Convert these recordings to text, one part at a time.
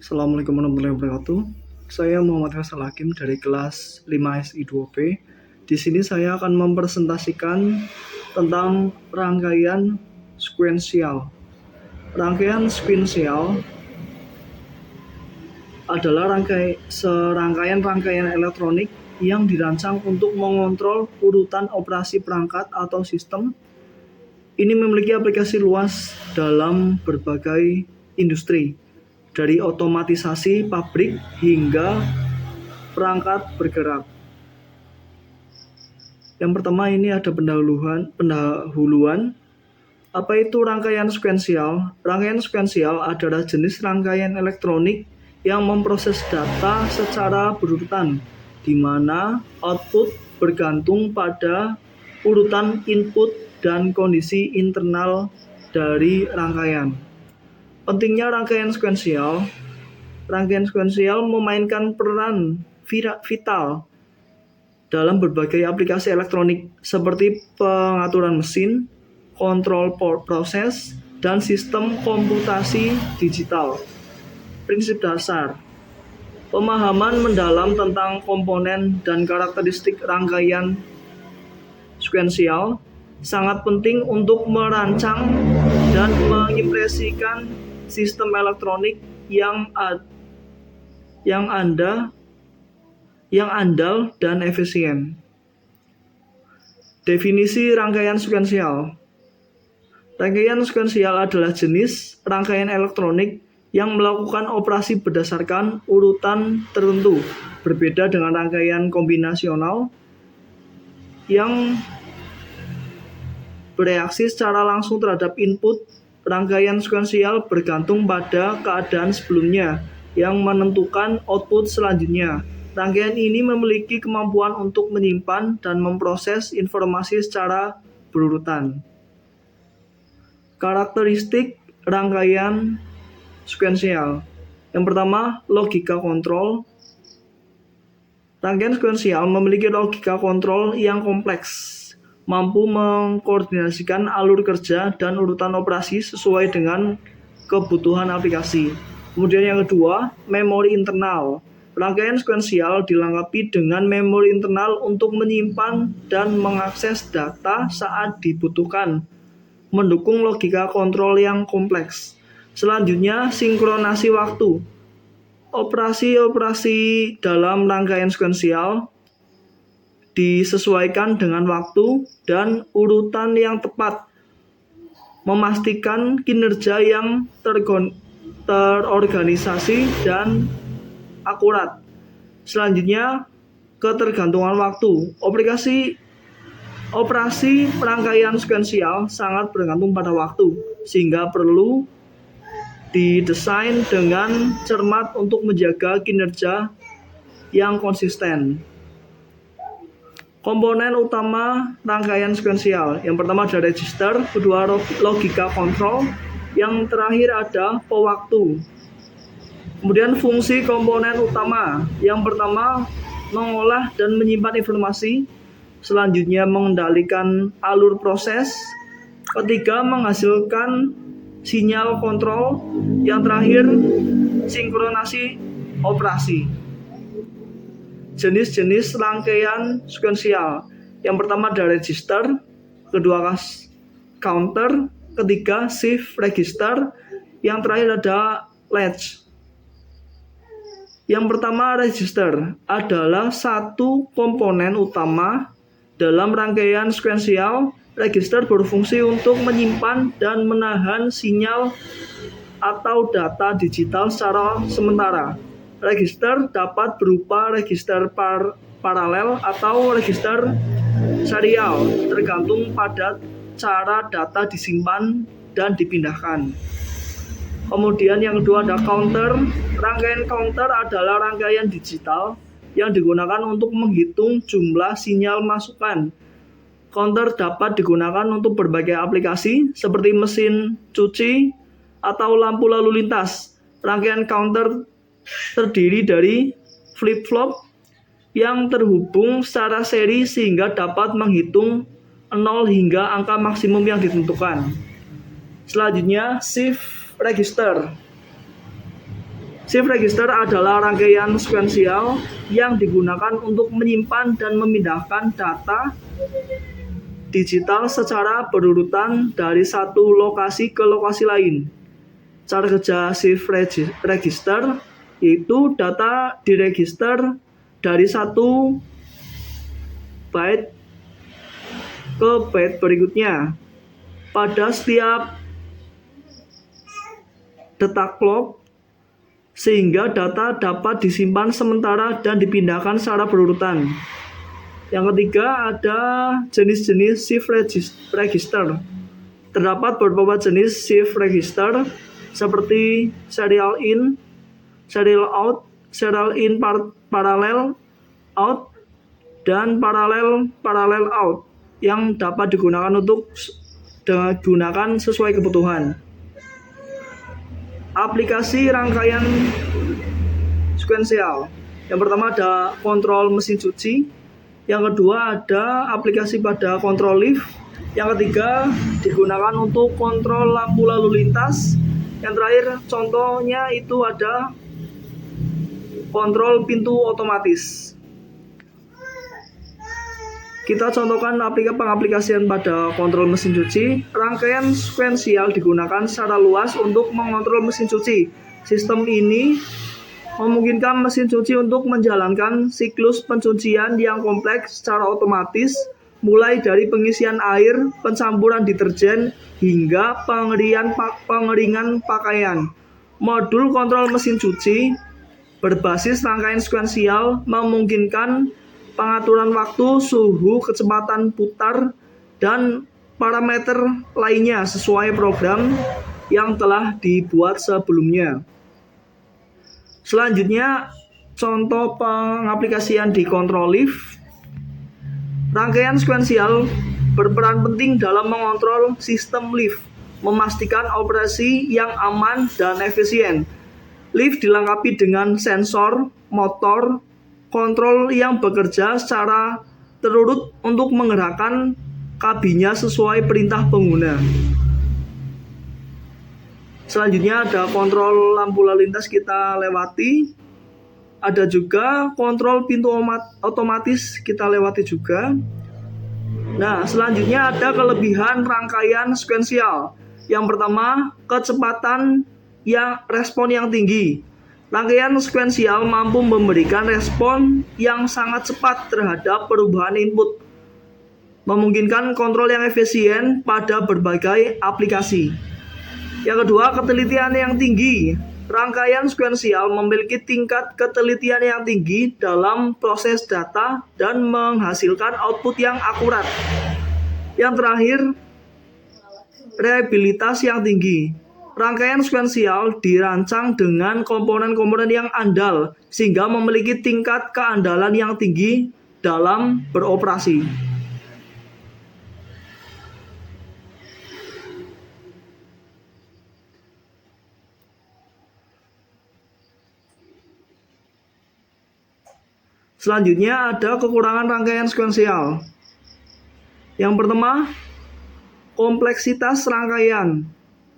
Assalamualaikum warahmatullahi wabarakatuh. Saya Muhammad Faisal Hakim dari kelas 5 SI 2P. Di sini saya akan mempresentasikan tentang rangkaian sekuensial. Rangkaian sekuensial adalah serangkaian elektronik yang dirancang untuk mengontrol urutan operasi perangkat atau sistem. Ini memiliki aplikasi luas dalam berbagai industri, dari otomatisasi pabrik hingga perangkat bergerak. Yang pertama ini ada pendahuluan. Apa itu rangkaian sekuensial? Rangkaian sekuensial adalah jenis rangkaian elektronik yang memproses data secara berurutan, di mana output bergantung pada urutan input dan kondisi internal dari rangkaian. Pentingnya rangkaian sekuensial memainkan peran vital dalam berbagai aplikasi elektronik seperti pengaturan mesin, kontrol proses, dan sistem komputasi digital. Prinsip dasar: pemahaman mendalam tentang komponen dan karakteristik rangkaian sekuensial sangat penting untuk merancang dan mengimpresikan sistem elektronik yang andal dan efisien. Definisi rangkaian sekuensial. Rangkaian sekuensial adalah jenis rangkaian elektronik yang melakukan operasi berdasarkan urutan tertentu, berbeda dengan rangkaian kombinasional yang bereaksi secara langsung terhadap input. Rangkaian sekuensial bergantung pada keadaan sebelumnya yang menentukan output selanjutnya. Rangkaian ini memiliki kemampuan untuk menyimpan dan memproses informasi secara berurutan. Karakteristik rangkaian sekuensial. Yang pertama, logika kontrol. Rangkaian sekuensial memiliki logika kontrol yang kompleks, mampu mengkoordinasikan alur kerja dan urutan operasi sesuai dengan kebutuhan aplikasi. Kemudian yang kedua, memori internal. Rangkaian sekuensial dilengkapi dengan memori internal untuk menyimpan dan mengakses data saat dibutuhkan, mendukung logika kontrol yang kompleks. Selanjutnya, sinkronasi waktu. Operasi-operasi dalam rangkaian sekuensial disesuaikan dengan waktu dan urutan yang tepat, memastikan kinerja yang terorganisasi dan akurat. Selanjutnya, ketergantungan waktu. Operasi rangkaian sekuensial sangat bergantung pada waktu, sehingga perlu didesain dengan cermat untuk menjaga kinerja yang konsisten. Komponen utama rangkaian sekuensial. Yang pertama ada register, kedua logika kontrol, yang terakhir ada pewaktu. Kemudian fungsi komponen utama. Yang pertama, mengolah dan menyimpan informasi. Selanjutnya, mengendalikan alur proses. Ketiga, menghasilkan sinyal kontrol. Yang terakhir, sinkronasi operasi. Jenis-jenis rangkaian sekuensial. Yang pertama ada register, kedua counter, ketiga shift register, yang terakhir ada latch. Yang pertama, register adalah satu komponen utama dalam rangkaian sekuensial. Register berfungsi untuk menyimpan dan menahan sinyal atau data digital secara sementara. Register dapat berupa register paralel atau register serial, tergantung pada cara data disimpan dan dipindahkan. Kemudian yang kedua ada counter. Rangkaian counter adalah rangkaian digital yang digunakan untuk menghitung jumlah sinyal masukan. Counter dapat digunakan untuk berbagai aplikasi seperti mesin cuci atau lampu lalu lintas. Rangkaian counter terdiri dari flip-flop yang terhubung secara seri sehingga dapat menghitung 0 hingga angka maksimum yang ditentukan. Selanjutnya, shift register. Shift register adalah rangkaian sekuensial yang digunakan untuk menyimpan dan memindahkan data digital secara berurutan dari satu lokasi ke lokasi lain. Cara kerja shift register yaitu data diregister dari satu byte ke byte berikutnya. Pada setiap detak clock, sehingga data dapat disimpan sementara dan dipindahkan secara berurutan. Yang ketiga, ada jenis-jenis shift register. Terdapat beberapa jenis shift register seperti serial in, serial out, serial in parallel out, dan parallel out yang dapat digunakan sesuai kebutuhan. Aplikasi rangkaian sekuensial. Yang pertama ada kontrol mesin cuci. Yang kedua ada aplikasi pada kontrol lift. Yang ketiga digunakan untuk kontrol lampu lalu lintas. Yang terakhir contohnya itu ada kontrol pintu otomatis. Kita contohkan pengaplikasian pada kontrol mesin cuci. Rangkaian sekuensial digunakan secara luas untuk mengontrol mesin cuci. Sistem ini memungkinkan mesin cuci untuk menjalankan siklus pencucian yang kompleks secara otomatis, mulai dari pengisian air, pencampuran deterjen, hingga pengeringan pakaian. Modul kontrol mesin cuci berbasis rangkaian sekuensial memungkinkan pengaturan waktu, suhu, kecepatan putar, dan parameter lainnya sesuai program yang telah dibuat sebelumnya. Selanjutnya, contoh pengaplikasian di kontrol lift. Rangkaian sekuensial berperan penting dalam mengontrol sistem lift, memastikan operasi yang aman dan efisien. Lift dilengkapi dengan sensor, motor, kontrol yang bekerja secara terurut untuk menggerakkan kabinnya sesuai perintah pengguna. Selanjutnya ada kontrol lampu lalu lintas kita lewati. Ada juga kontrol pintu otomatis kita lewati juga. Nah, selanjutnya ada kelebihan rangkaian sekuensial. Yang pertama, kecepatan respon yang tinggi. Rangkaian sekuensial mampu memberikan respon yang sangat cepat terhadap perubahan input, memungkinkan kontrol yang efisien pada berbagai aplikasi. Yang kedua, ketelitian yang tinggi. Rangkaian sekuensial memiliki tingkat ketelitian yang tinggi dalam proses data dan menghasilkan output yang akurat. Yang terakhir, reliabilitas yang tinggi. Rangkaian sekuensial dirancang dengan komponen-komponen yang andal sehingga memiliki tingkat keandalan yang tinggi dalam beroperasi. Selanjutnya ada kekurangan rangkaian sekuensial. Yang pertama, kompleksitas rangkaian.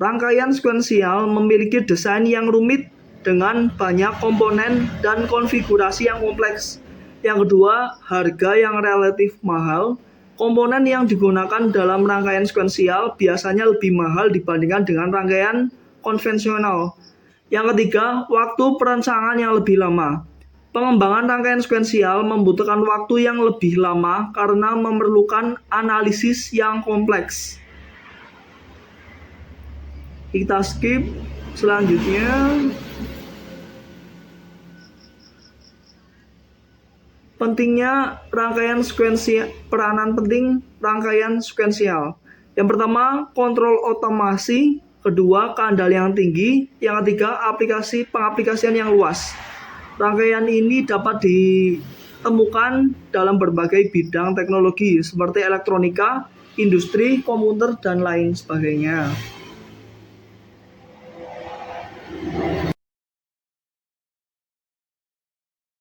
Rangkaian sekuensial memiliki desain yang rumit dengan banyak komponen dan konfigurasi yang kompleks. Yang kedua, harga yang relatif mahal. Komponen yang digunakan dalam rangkaian sekuensial biasanya lebih mahal dibandingkan dengan rangkaian konvensional. Yang ketiga, waktu perancangan yang lebih lama. Pengembangan rangkaian sekuensial membutuhkan waktu yang lebih lama karena memerlukan analisis yang kompleks. Kita skip. Selanjutnya, peranan penting rangkaian sekuensial. Yang pertama, kontrol otomasi. Kedua, keandalan yang tinggi. Yang ketiga, pengaplikasian yang luas. Rangkaian ini dapat ditemukan dalam berbagai bidang teknologi seperti elektronika, industri, komputer, dan lain sebagainya.